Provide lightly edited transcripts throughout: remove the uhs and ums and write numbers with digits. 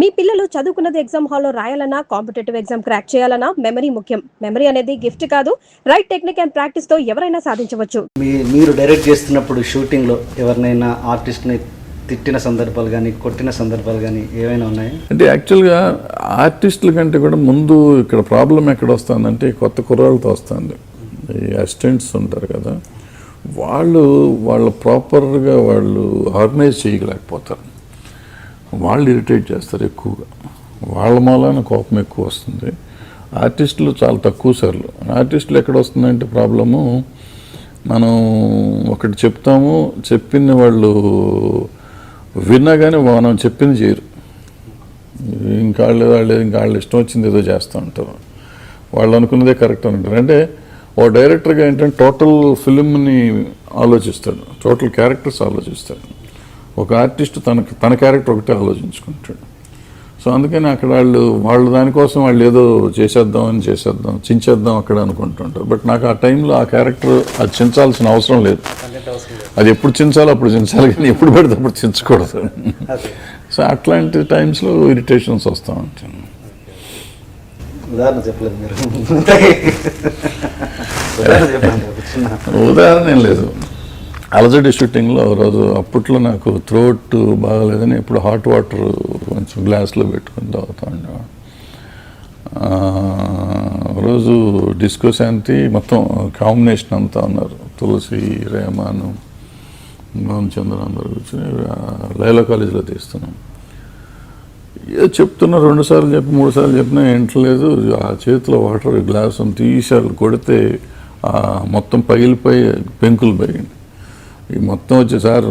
మీ పిల్లలు చదువుకున్నది ఎగ్జామ్ హాల్లో రాయాలన్నా, కాంపిటేటివ్ ఎగ్జామ్ క్రాక్ చేయాలన్నా మెమరీ ముఖ్యం. మెమరీ అనేది గిఫ్ట్ కాదు, రైట్ టెక్నిక్ అండ్ ప్రాక్టీస్ తో ఎవరైనా సాధించవచ్చు. మీరు డైరెక్ట్ చేస్తున్నప్పుడు షూటింగ్లో ఎవరినైనా ఆర్టిస్ట్ని తిట్టిన సందర్భాలు కానీ, కొట్టిన సందర్భాలు కానీ ఏమైనా ఉన్నాయా? అంటే యాక్చువల్గా ఆర్టిస్టుల కంటే కూడా ముందు ఇక్కడ ప్రాబ్లం ఎక్కడ వస్తుందంటే కొత్త కుర్రాళ్ళతో వస్తుంది. ఈ అసిస్టెంట్స్ ఉంటారు కదా, వాళ్ళు ప్రాపర్గా వాళ్ళు ఆర్గనైజ్ చేయలేకపోతారు. వాళ్ళు ఇరిటేట్ చేస్తారు ఎక్కువగా, వాళ్ళ మూలాన కోపం ఎక్కువ వస్తుంది. ఆర్టిస్టులు చాలా తక్కువ సార్లు. ఆర్టిస్టులు ఎక్కడ వస్తుందంటే ప్రాబ్లము, మనం ఒకటి చెప్తాము, చెప్పింది వాళ్ళు విన్నా కానీ మనం చెప్పింది చేయరు. ఇంకా వాళ్ళు ఇష్టం వచ్చింది ఏదో చేస్తూ ఉంటారు. వాళ్ళు అనుకున్నదే కరెక్ట్ అంటారు. అంటే ఓ డైరెక్టర్గా ఏంటంటే టోటల్ ఫిలింని ఆలోచిస్తాడు, టోటల్ క్యారెక్టర్స్ ఆలోచిస్తాడు. ఒక ఆర్టిస్ట్ తన క్యారెక్టర్ ఒకటే ఆలోచించుకుంటాడు. సో అందుకని అక్కడ వాళ్ళు దానికోసం వాళ్ళు ఏదో చించేద్దాం అక్కడ అనుకుంటుంటారు. బట్ నాకు ఆ టైంలో ఆ క్యారెక్టర్ అది చించాల్సిన అవసరం లేదు. అది ఎప్పుడు చించాలో అప్పుడు చించాలి, కానీ ఎప్పుడు పడితే అప్పుడు చించకూడదు. సో అట్లాంటి టైమ్స్లో ఇరిటేషన్స్ వస్తూ ఉంటాయి. ఉదాహరణ చెప్పలేదు మీరు? ఉదాహరణ ఏం లేదు. అలజడి షూటింగ్లో రోజు అప్పట్లో నాకు థ్రోట్ బాగాలేదని ఇప్పుడు హాట్ వాటర్ కొంచెం గ్లాస్లో పెట్టుకుని తాగుతూ ఉండేవాడు. రోజు డిస్కో శాంతి మొత్తం కాంబినేషన్ అంతా ఉన్నారు. తులసి, రేమాను, మోహన్ చంద్ర అందరూ కూర్చొని లైలా కాలేజీలో తీస్తున్నాం. ఏదో చెప్తున్నా, 2 సార్లు చెప్పి 3 సార్లు చెప్పినా ఏంటలేదు. ఆ చేతిలో వాటర్ గ్లాస్ తీసారు, కొడితే మొత్తం పగిలిపోయి పెంకులు పగిలింది. ఈ మొత్తం వచ్చే సార్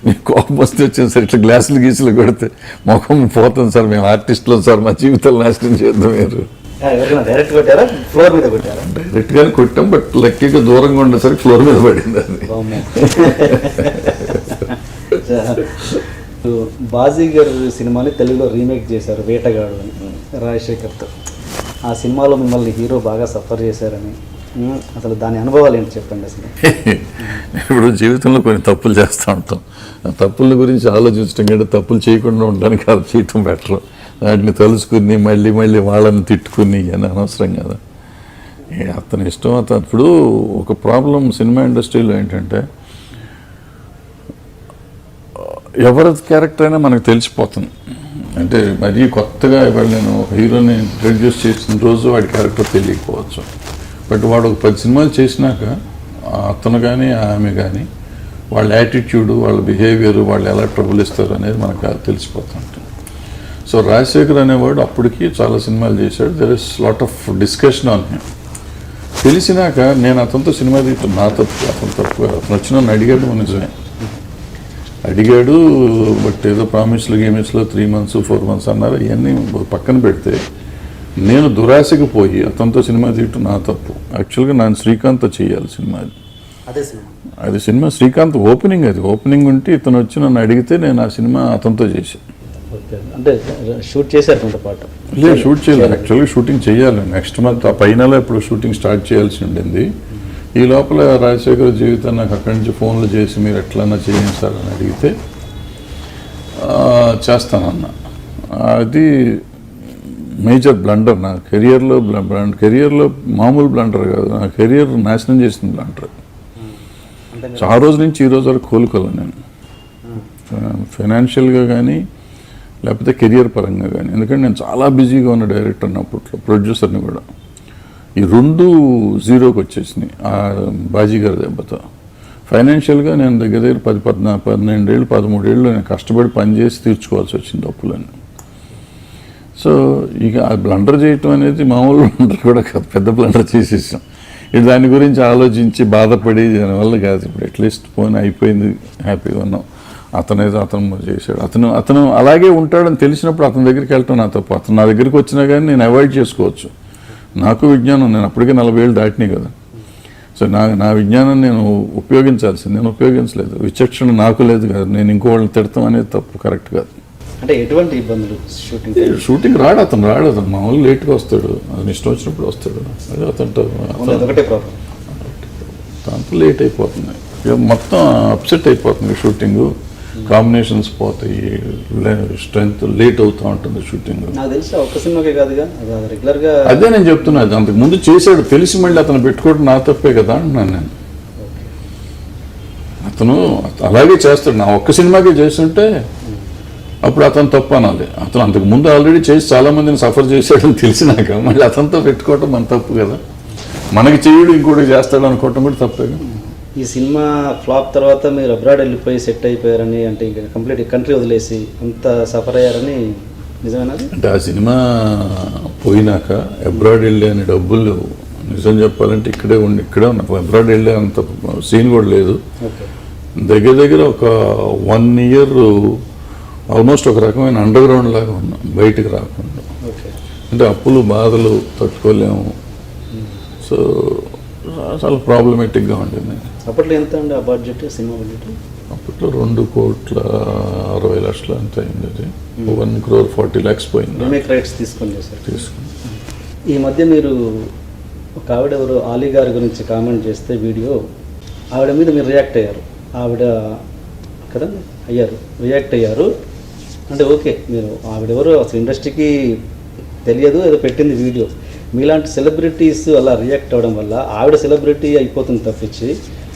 మీ కోపం వస్తే వచ్చింది సార్, ఇట్లా గీసులు కొడితే ముఖం పోతుంది సార్, మేము ఆర్టిస్టులు సార్, మా జీవితాలు నాశనం చేద్దాం. మీరు డైరెక్ట్గానే కొట్టాం, బట్ లక్కీగా దూరంగా ఉండేసరికి ఫ్లోర్ మీద పడింది అది. బాజీగర్ సినిమాని తెలుగులో రీమేక్ చేశారు, వేటగాడు అని, రాజశేఖర్తో. ఆ సినిమాలో మిమ్మల్ని హీరో బాగా సఫర్ చేశారని, అసలు దాని అనుభవాలు ఏంటి చెప్పండి అసలు. ఇప్పుడు జీవితంలో కొన్ని తప్పులు చేస్తూ ఉంటాం. ఆ తప్పుల గురించి ఆలోచించడం కంటే తప్పులు చేయకుండా ఉండడానికి అది చేయటం బెటర్. వాటిని తలుచుకుని మళ్ళీ వాళ్ళని తిట్టుకుని అని అనవసరం కదా. అతని ఇష్టం. ఇప్పుడు ఒక ప్రాబ్లం సినిమా ఇండస్ట్రీలో ఏంటంటే ఎవరి క్యారెక్టర్ అయినా మనకు తెలిసిపోతుంది. అంటే మరీ కొత్తగా ఇవాళ నేను ఒక హీరోని ఇంట్రడ్యూస్ చేసిన రోజు వాడి క్యారెక్టర్ తెలియకపోవచ్చు. బట్ వాడు ఒక 10 సినిమాలు చేసినాక అతను కానీ ఆమె కానీ వాళ్ళ యాటిట్యూడ్, వాళ్ళ బిహేవియర్, వాళ్ళు ఎలా ట్రబుల్ ఇస్తారు అనేది మనకు తెలిసిపోతుంటుంది. సో రాజశేఖర్ అనేవాడు అప్పటికి చాలా సినిమాలు చేశాడు. There is lot of discussion on him. తెలిసినాక నేను అతనితో సినిమా తీస్తాను, నా తప్పు, అతను తప్పు. అతను వచ్చి నన్ను అడిగాడు, నిజమే అడిగాడు. బట్ ఏదో ప్రామిస్లు 3 months 4 months అన్నారు. ఇవన్నీ పక్కన పెడితే నేను దురాశకు పోయి అతనితో సినిమా తీయటం నా తప్పు. యాక్చువల్గా నేను శ్రీకాంత్తో చేయాలి సినిమా. అది సినిమా శ్రీకాంత్ ఓపెనింగ్. అది ఓపెనింగ్ ఉంటే ఇతను వచ్చి నన్ను అడిగితే నేను ఆ సినిమా అతనితో చేశాను. అంటే షూట్ చేశారు పాటు? లేదు, షూట్ చేయలేదు. యాక్చువల్గా షూటింగ్ చేయాలి నెక్స్ట్ మంత్, ఆ పైనలో ఇప్పుడు షూటింగ్ స్టార్ట్ చేయాల్సి ఉండింది. ఈ లోపల రాజశేఖర్ జీవితాన్ని నాకు అక్కడి నుంచి ఫోన్లు చేసి మీరు ఎట్లన్నా చేయండి సార్ అని అడిగితే చేస్తానన్నా. అది మేజర్ బ్లండర్ నా కెరియర్లో. కెరియర్లో మామూలు బ్లండర్ కాదు, నా కెరియర్ నాశనం చేసిన బ్లండర్. ఆ రోజు నుంచి ఈ రోజు వరకు కోలుకోలేను నేను, ఫైనాన్షియల్గా కానీ లేకపోతే కెరియర్ పరంగా కానీ. ఎందుకంటే నేను చాలా బిజీగా ఉన్న డైరెక్టర్ని అప్పట్లో, ప్రొడ్యూసర్ని కూడా. ఈ 2 0కి వచ్చేసినాయి ఆ బాజీగారి దెబ్బతో. ఫైనాన్షియల్గా నేను దగ్గర 12 ఏళ్ళు 13 ఏళ్ళు నేను కష్టపడి పనిచేసి తీర్చుకోవాల్సి వచ్చింది అప్పులన్నీ. సో ఇక ఆ బ్లండర్ చేయటం అనేది మామూలు బ్లండర్ కూడా కాదు, పెద్ద బ్లండర్ చేసేసాం. ఇటు దాని గురించి ఆలోచించి బాధపడి దానివల్ల కాదు. ఇప్పుడు అట్లీస్ట్ పోనీ అయిపోయింది, హ్యాపీగా ఉన్నాం. అతను చేశాడు, అతను అలాగే ఉంటాడని తెలిసినప్పుడు అతని దగ్గరికి వెళ్ళటం నా తప్పు. అతను నా దగ్గరికి వచ్చినా కానీ నేను అవాయిడ్ చేసుకోవచ్చు. నాకు విజ్ఞానం, నేను అప్పటికే 40 ఏళ్ళు దాటినాయి కదా. సో నా విజ్ఞానం నేను ఉపయోగించాల్సింది, నేను ఉపయోగించలేదు. విచక్షణ నాకు లేదు కదా, నేను ఇంకో వాళ్ళని తిడతాం అనేది తప్పు, కరెక్ట్ కాదు. అంటే ఎటువంటి ఇబ్బందులు? షూటింగ్ రాడు అతను మామూలు లేట్గా వస్తాడు, అతను ఇష్టం వచ్చినప్పుడు వస్తాడు. అదే దాంతో లేట్ అయిపోతుంది, మొత్తం అప్సెట్ అయిపోతుంది షూటింగు. కాంబినేషన్స్ పోతాయి, స్ట్రెంగ్త్ లేట్ అవుతూ ఉంటుంది షూటింగ్. నాకు తెలిసి ఒక్క సినిమాకే కాదుగా, అది రెగ్యులర్గా. అదే నేను చెప్తున్నా, అంతకు ముందు చేశాడు తెలిసి మళ్ళీ అతను పెట్టుకోవడం నా తప్పే కదా అంటున్నాను నేను. అతను అలాగే చేస్తాడు, నా ఒక్క సినిమాకే చేస్తుంటే అప్పుడు అతను తప్పు అనాలి. అతను అంతకు ముందు ఆల్రెడీ చేసి చాలా మందిని సఫర్ చేశాడని తెలిసినాక మళ్ళీ అతనితో పెట్టుకోవటం మన తప్పు కదా. మనకి చేయడు ఇంకోటి చేస్తాడు అనుకోవటం కూడా తప్పే. ఈ సినిమా ఫ్లాప్ తర్వాత మీరు అబ్రాడ్ వెళ్ళిపోయి సెట్ అయిపోయారని, అంటే ఇంకా కంప్లీట్ కంట్రీ వదిలేసి అంత సఫర్ అయ్యారని నిజమేనా? అంటే ఆ సినిమా పోయినాక అబ్రాడ్ వెళ్ళే అని డబ్బులు నిజం చెప్పాలంటే ఇక్కడే ఉన్నా. అబ్రాడ్ వెళ్ళే అంత సీన్ కూడా లేదు. దగ్గర దగ్గర ఒక 1 year ఆల్మోస్ట్ ఒక రకమైన అండర్ గ్రౌండ్ లాగా ఉన్నాం, బయటికి రాకుండా. అంటే అప్పులు బాధలు తట్టుకోలేము. సో చాలా ప్రాబ్లమేటిక్గా ఉండింది. అప్పట్లో ఎంత అండి ఆ బడ్జెట్, సినిమా బడ్జెట్? అప్పట్లో 2,60,00,000 అంత అయింది. అది 1,40,00,000 పోయింది. రీమేక్ రైట్స్ తీసుకుని ఈ మధ్య మీరు ఒక ఆవిడ ఎవరు ఆలీ గారి గురించి కామెంట్ చేస్తే వీడియో, ఆవిడ మీద మీరు రియాక్ట్ అయ్యారు. ఆవిడ కదా రియాక్ట్ అయ్యారు. అంటే ఓకే, మీరు ఆవిడెవరు అసలు ఇండస్ట్రీకి తెలియదు, ఏదో పెట్టింది వీడియో. మీలాంటి సెలబ్రిటీస్ అలా రియాక్ట్ అవ్వడం వల్ల ఆవిడ సెలబ్రిటీ అయిపోతుంది తప్పించి,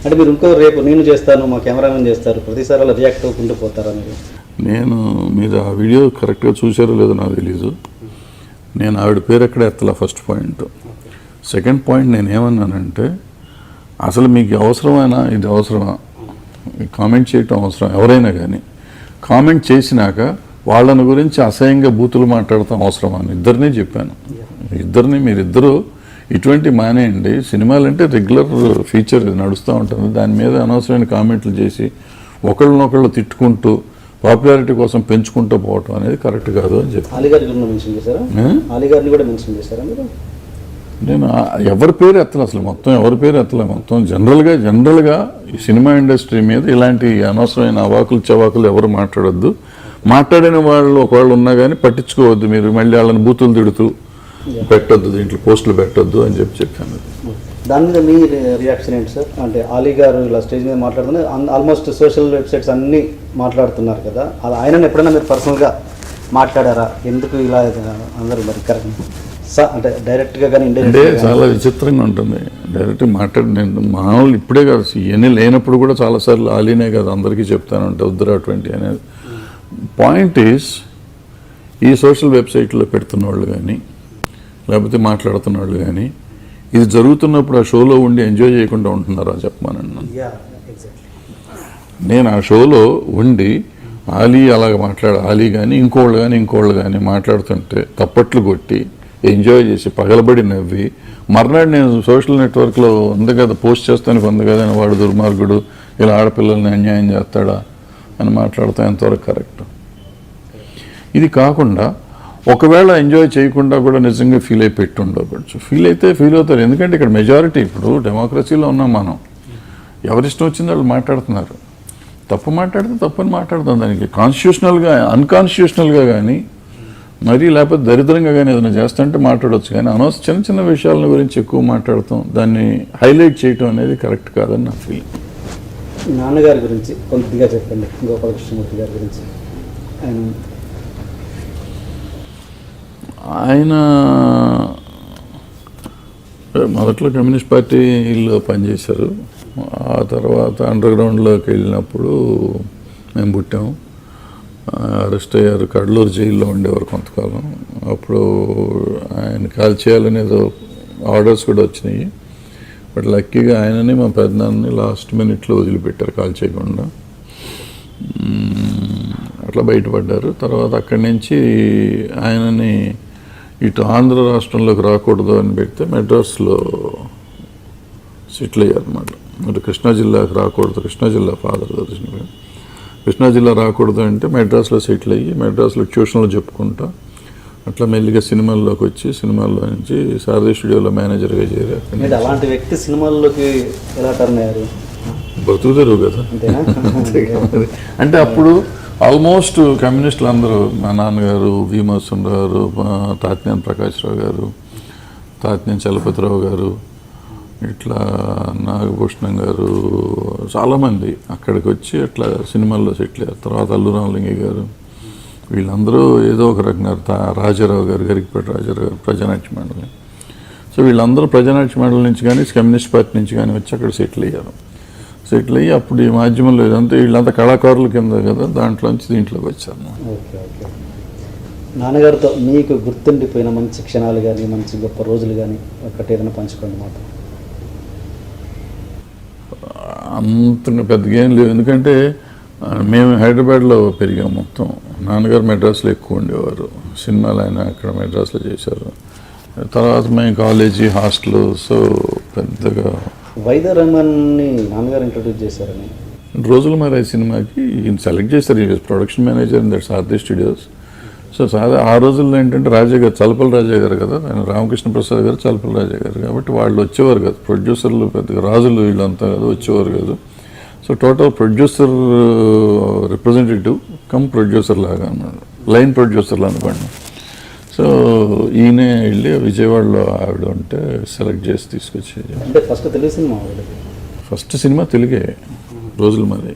అంటే మీరు ఇంకో రేపు నేను చేస్తాను, మా కెమెరామెన్ చేస్తారు, ప్రతిసారి అలా రియాక్ట్ అవ్వకుండా పోతారా మీరు? మీరు ఆ వీడియో కరెక్ట్గా చూసారో లేదో నాకు తెలీదు. నేను ఆవిడ పేరు ఎక్కడ ఎత్తలా, ఫస్ట్ పాయింట్. సెకండ్ పాయింట్ నేనేమన్నానంటే, అసలు మీకు అవసరమైనా ఇది అవసరమా, కామెంట్ చేయటం అవసరం? ఎవరైనా కానీ కామెంట్ చేసినాక వాళ్ళని గురించి అసహ్యంగా బూతులు మాట్లాడటం అవసరమా అని ఇద్దరినీ చెప్పాను. మీరిద్దరూ ఇటువంటి మానేయండి. సినిమాలంటే రెగ్యులర్ ఫీచర్ నడుస్తూ ఉంటుంది, దాని మీద అనవసరమైన కామెంట్లు చేసి ఒకళ్ళనొకళ్ళు తిట్టుకుంటూ పాపులారిటీ కోసం పెంచుకుంటూ పోవటం అనేది కరెక్ట్ కాదు అని చెప్పి. నేను ఎవరి పేరు ఎత్తలే, అసలు మొత్తం ఎవరి పేరు ఎత్తలే. మొత్తం జనరల్గా ఈ సినిమా ఇండస్ట్రీ మీద ఇలాంటి అనవసరమైన అవాకులు చవాకులు ఎవరు మాట్లాడొద్దు. మాట్లాడిన వాళ్ళు ఒకవేళ ఉన్నా కానీ పట్టించుకోవద్దు. మీరు మళ్ళీ వాళ్ళని బూతులు తిడుతూ పెట్టొద్దు, దీంట్లో పోస్టులు పెట్టొద్దు అని చెప్పాను. దాని మీద మీ రియాక్షన్ ఏంటి సార్? అంటే ఆలీ గారు ఇలా స్టేజ్ మీద మాట్లాడుతున్నారు, ఆల్మోస్ట్ సోషల్ వెబ్సైట్స్ అన్నీ మాట్లాడుతున్నారు కదా, అది ఆయనను ఎప్పుడైనా మీరు పర్సనల్గా మాట్లాడారా? ఎందుకు ఇలా అందరూ మరి కరెక్ట్ అంటే డైరెక్ట్గా కానీ అంటే చాలా విచిత్రంగా ఉంటుంది. డైరెక్ట్గా నేను మామూలు ఇప్పుడే కాదు, ఇవన్నీ లేనప్పుడు కూడా చాలాసార్లు ఆలీనే కాదు అందరికీ చెప్తాను, అంటే వద్దురా అటువంటి అనేది. పాయింట్ ఈస్, ఈ సోషల్ వెబ్సైట్లో పెడుతున్న వాళ్ళు కానీ లేకపోతే మాట్లాడుతున్న వాళ్ళు కానీ ఇది జరుగుతున్నప్పుడు ఆ షోలో ఉండి ఎంజాయ్ చేయకుండా ఉంటున్నారా చెప్పమనండి. నేను ఆ షోలో ఉండి ఆలీ అలాగ ఆలీ కానీ ఇంకోళ్ళు కానీ మాట్లాడుతుంటే తప్పట్లు కొట్టి ఎంజాయ్ చేసి పగలబడి నవ్వి మర్నాడు నేను సోషల్ నెట్వర్క్లో ఉంది కదా పోస్ట్ చేస్తానికి ఉంది కదా అని వాడు దుర్మార్గుడు ఇలా ఆడపిల్లల్ని అన్యాయం చేస్తాడా అని మాట్లాడతాం ఎంతవరకు కరెక్ట్? ఇది కాకుండా ఒకవేళ ఎంజాయ్ చేయకుండా కూడా నిజంగా ఫీల్ అయి పెట్టి ఉండవచ్చు. ఫీల్ అవుతారు, ఎందుకంటే ఇక్కడ మెజారిటీ, ఇప్పుడు డెమోక్రసీలో ఉన్నాం మనం, ఎవరిష్టం వచ్చింది వాళ్ళు మాట్లాడుతున్నారు. తప్పు మాట్లాడితే తప్పని మాట్లాడతాం, దానికి కాన్స్టిట్యూషనల్గా అన్కాన్స్టిట్యూషనల్గా కానీ మరీ లేకపోతే దరిద్రంగా కానీ ఏదైనా చేస్తుంటే మాట్లాడవచ్చు. కానీ చిన్న చిన్న విషయాల గురించి ఎక్కువ మాట్లాడతాం, దాన్ని హైలైట్ చేయటం అనేది కరెక్ట్ కాదని నా ఫీలింగ్. నాన్నగారి గురించి కొద్దిగా చెప్పండి, గోపాలకృష్ణమూర్తి గారి గురించి. ఆయన మొదట్లో కమ్యూనిస్ట్ పార్టీలో పనిచేశారు. ఆ తర్వాత అండర్ గ్రౌండ్లోకి వెళ్ళినప్పుడు మేము పుట్టాము. అరెస్ట్ అయ్యారు, కడలూరు జైల్లో ఉండేవారు కొంతకాలం. అప్పుడు ఆయన కాల్ చేయాలని ఏదో ఆర్డర్స్ కూడా వచ్చినాయి. బట్ లక్కీగా ఆయనని మా పెద్దనాన్నని లాస్ట్ మినిట్లో వదిలిపెట్టారు కాల్ చేయకుండా. అట్లా బయటపడ్డారు. తర్వాత అక్కడి నుంచి ఆయనని ఇటు ఆంధ్ర రాష్ట్రంలోకి రాకూడదు అని పెడితే మెడ్రాస్లో సెటిల్ అయ్యారు అన్నమాట. మరి కృష్ణా జిల్లాకి రాకూడదు, కృష్ణా జిల్లా ఫాదర్ కృష్ణా జిల్లా రాకూడదు అంటే మెడ్రాస్లో సెటిల్ అయ్యి మెడ్రాస్లో ట్యూషన్లో చెప్పుకుంటా అట్లా మెల్లిగా సినిమాల్లోకి వచ్చి సినిమాల్లో నుంచి శారదా స్టూడియోలో మేనేజర్గా చేరారు. అలాంటి వ్యక్తి సినిమాల్లోకి ఎలా టర్న్ అయ్యారు? బతుకుతారు కదా. అంటే అప్పుడు ఆల్మోస్ట్ కమ్యూనిస్టులు అందరూ, మా నాన్నగారు భీమవసంరావు గారు, తాత్నేని ప్రకాశ్రావు గారు, తాత్నేని చలపతిరావు గారు, ఇట్లా నాగభూషణం గారు చాలామంది అక్కడికి వచ్చి అట్లా సినిమాల్లో సెటిల్ అయ్యారు. తర్వాత అల్లు రామలింగ గారు, వీళ్ళందరూ ఏదో ఒక రకంగా రాజారావు గారు, గరికపేట రాజారావు గారు, ప్రజానాట్య మండలి. సో వీళ్ళందరూ ప్రజానాట్య మండలి నుంచి కానీ కమ్యూనిస్ట్ పార్టీ నుంచి కానీ వచ్చి అక్కడ సెటిల్ అయ్యారు. సెటిల్ అయ్యి అప్పుడు ఈ మాధ్యమంలో ఇదంతా వీళ్ళంతా కళాకారుల కింద కదా, దాంట్లోంచి దీంట్లోకి వచ్చారు. Okay okay. నాన్నగారితో మీకు గుర్తుండిపోయిన మంచి క్షణాలు కానీ మంచి గొప్ప రోజులు కానీ ఒకటి ఏదైనా పంచుకోండి మాతో. అంత పెద్దగా ఏం లేవు, ఎందుకంటే మేము హైదరాబాద్లో పెరిగాం మొత్తం. నాన్నగారు మెడ్రాస్లో ఎక్కువ ఉండేవారు, సినిమాలు ఆయన అక్కడ మెడ్రాస్లో చేశారు. తర్వాత మేము కాలేజీ, హాస్టల్, సో పెద్దగా. వైద్య రంగాన్ని నాన్నగారు ఇంట్రొడ్యూస్ చేశారని రోజులు మరి సినిమాకి ఈయన సెలెక్ట్ చేశారు. ఈ production manager in that Sarathi studios. So ఆ రోజుల్లో ఏంటంటే రాజా గారు, చలపల్లి రాజా గారు కదా, ఆయన రామకృష్ణ ప్రసాద్ గారు, చలపల్లి రాజా గారు, కాబట్టి వాళ్ళు వచ్చేవారు కదా, ప్రొడ్యూసర్లు పెద్దగా రాజులు వీళ్ళంతా కదా వచ్చేవారు కదా. So total producer representative come producer లాగా అన్నాడు, లైన్ ప్రొడ్యూసర్లు అనుకోండి. సో ఈయనే వెళ్ళి విజయవాడలో ఆవిడ ఉంటే సెలెక్ట్ చేసి తీసుకొచ్చి. అంటే first Telugu cinema, first cinema తెలుగే, రోజులు మరి.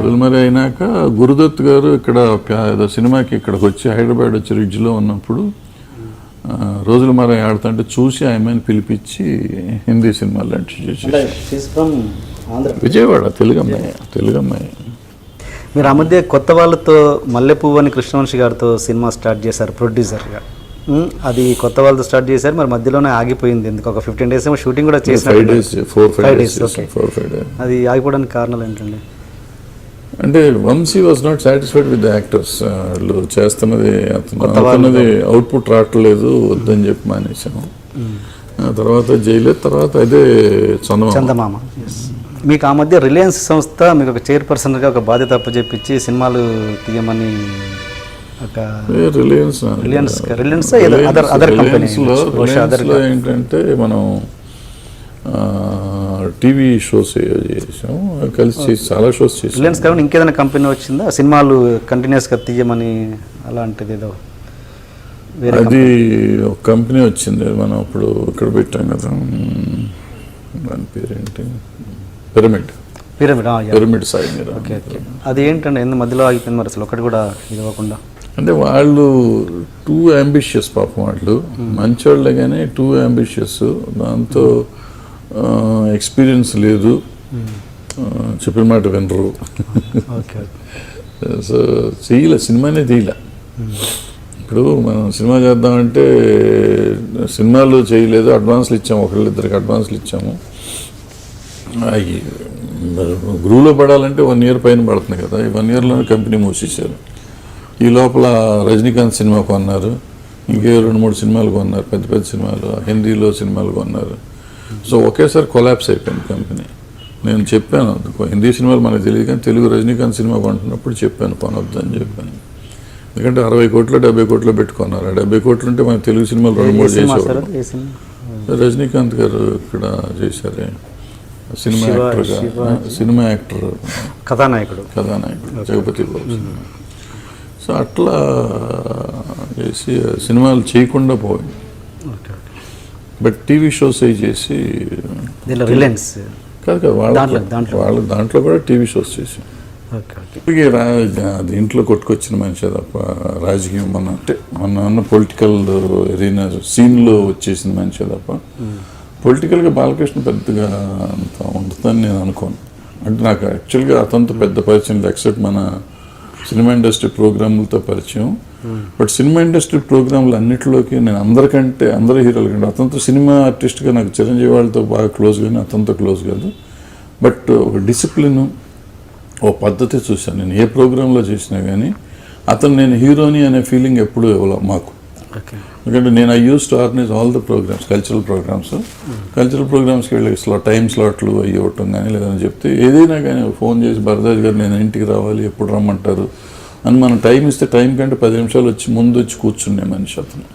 రోజులు మరి అయినాక గురుదత్ గారు ఇక్కడ ఏదో సినిమాకి ఇక్కడికి వచ్చి హైదరాబాద్ వచ్చి రిడ్జ్లో ఉన్నప్పుడు రోజులు మరి ఆడుతుంటే చూసి ఆమెను పిలిపించి హిందీ సినిమాలు విజయవాడ. తెలుగు అమ్మాయి. మీరు ఆ మధ్య కొత్త వాళ్ళతో మల్లెపువ్వు అని కృష్ణవంశీ గారితో సినిమా స్టార్ట్ చేశారు ప్రొడ్యూసర్గా. అది కొత్త వాళ్ళతో స్టార్ట్ చేశారు, మరి మధ్యలోనే ఆగిపోయింది ఎందుకు. ఒక 15 days ఏమో షూటింగ్ కూడా చేశారు. 5 days. ఓకే. అది ఆగిపోవడానికి కారణాలు ఏంటండి? అంటే Vamsi was not satisfied with the actors. వాళ్ళు చేస్తున్నది అతనున్నది అవుట్పుట్ రావట్లేదు, వద్దని చెప్పి మానేసాము. తర్వాత జైలే, తర్వాత అదే చందమామ. మీకు ఆ మధ్య రిలయన్స్ సంస్థ మీకు ఒక చైర్పర్సన్గా ఒక బాధ్యత అప్పచెప్పించి సినిమాలు తీయమని రిలయన్స్లో ఏంటంటే మనం టీవీ షోస్ చేసాము, కలిసి చాలా షోస్ చేసాం. రిలయన్స్ కాకుండా ఇంకేదైనా కంపెనీ వచ్చిందా సినిమాలు కంటిన్యూస్గా తీయమని అలాంటిది? ఏదో అది ఒక కంపెనీ వచ్చింది, మనం అప్పుడు ఇక్కడ పెట్టాం కదా, దాని పేరేంటి, పిరమిడ్ సాయి. Okay okay. అది ఏంటంటే ఎందుకు మధ్యలో ఆగిపోయింది మరి అసలు ఒకటి కూడా ఇది అవ్వకుండా? అంటే వాళ్ళు టూ అంబిషియస్, పాపం వాళ్ళు మంచివాళ్ళే కానీ టూ అంబిషియస్, దాంతో ఎక్స్పీరియన్స్ లేదు, చెప్పిన మాట వినరు. సో సినిమానే తీయలే. ఇప్పుడు మనం సినిమా చేద్దామంటే సినిమాలు చేయలేదు, అడ్వాన్స్లు ఇచ్చాము, ఒకళ్ళిద్దరికి అడ్వాన్స్లు ఇచ్చాము. గ్రూవ్లో పడాలంటే 1 year పైన పడుతుంది కదా, ఈ 1 yearలోనే కంపెనీ మూసేశారు. ఈ లోపల రజనీకాంత్ సినిమా కొన్నారు, ఇంకే 2-3 సినిమాలు కొన్నారు, పెద్ద పెద్ద సినిమాలు, హిందీలో సినిమాలు కొన్నారు. సో ఒకేసారి కొలాప్స్ అయిపోయింది కంపెనీ. నేను చెప్పాను, హిందీ సినిమాలు మనకు తెలియదు కానీ తెలుగు రజనీకాంత్ సినిమా కొంటున్నప్పుడు చెప్పాను కొనొద్దని చెప్పాను. ఎందుకంటే 60 కోట్లు 70 కోట్లు పెట్టుకున్నారు. 70 కోట్లు ఉంటే మన తెలుగు సినిమాలు 2-3 చేసేవారు. రజనీకాంత్ గారు ఇక్కడ చేశారే, సినిమా యాక్టర్, కథానాయకుడు జగపతి బాబు. సో అట్లా చేసి సినిమాలు చేయకుండా పోయింది. బట్ టీవీ షోస్ అవి చేసి రిలయన్స్ కాదు వాళ్ళ దాంట్లో కూడా టీవీ షోస్ చేసి దీంట్లో కొట్టుకొచ్చిన మనిషి తప్ప రాజకీయం మన అన్న పొలిటికల్ ఎరీనా సీన్లో వచ్చేసిన మనిషి తప్ప పొలిటికల్గా బాలకృష్ణ పెద్దగా అంత ఉంటుందని నేను అనుకోను. అంటే నాకు యాక్చువల్గా అతనితో పెద్ద పరిచయం లేదు, ఎక్సెప్ట్ మన సినిమా ఇండస్ట్రీ ప్రోగ్రాములతో పరిచయం. బట్ సినిమా ఇండస్ట్రీ ప్రోగ్రాంలు అన్నింటిలోకి నేను అందరి హీరోల కంటే అతనితో సినిమా ఆర్టిస్ట్గా నాకు చిరంజీవి వాళ్ళతో బాగా క్లోజ్ కానీ అతనితో క్లోజ్ కాదు. బట్ ఒక డిసిప్లిన్, ఓ పద్ధతి చూశాను నేను ఏ ప్రోగ్రాంలో చేసినా కానీ. అతను నేను హీరోని అనే ఫీలింగ్ ఎప్పుడూ ఇవ్వలే మాకు. ఎందుకంటే నేను I use to organise all the programmes, cultural ప్రోగ్రామ్స్కి వెళ్ళి టైం స్లాట్లు అవి ఇవ్వటం కానీ లేదని చెప్తే ఏదైనా కానీ ఫోన్ చేసి భరద్వాజ్ గారు నేను ఇంటికి రావాలి, ఎప్పుడు రమ్మంటారు అని మనం టైం ఇస్తే టైం కంటే 10 నిమిషాలు ముందు వచ్చి కూర్చునే మనిషి అతను.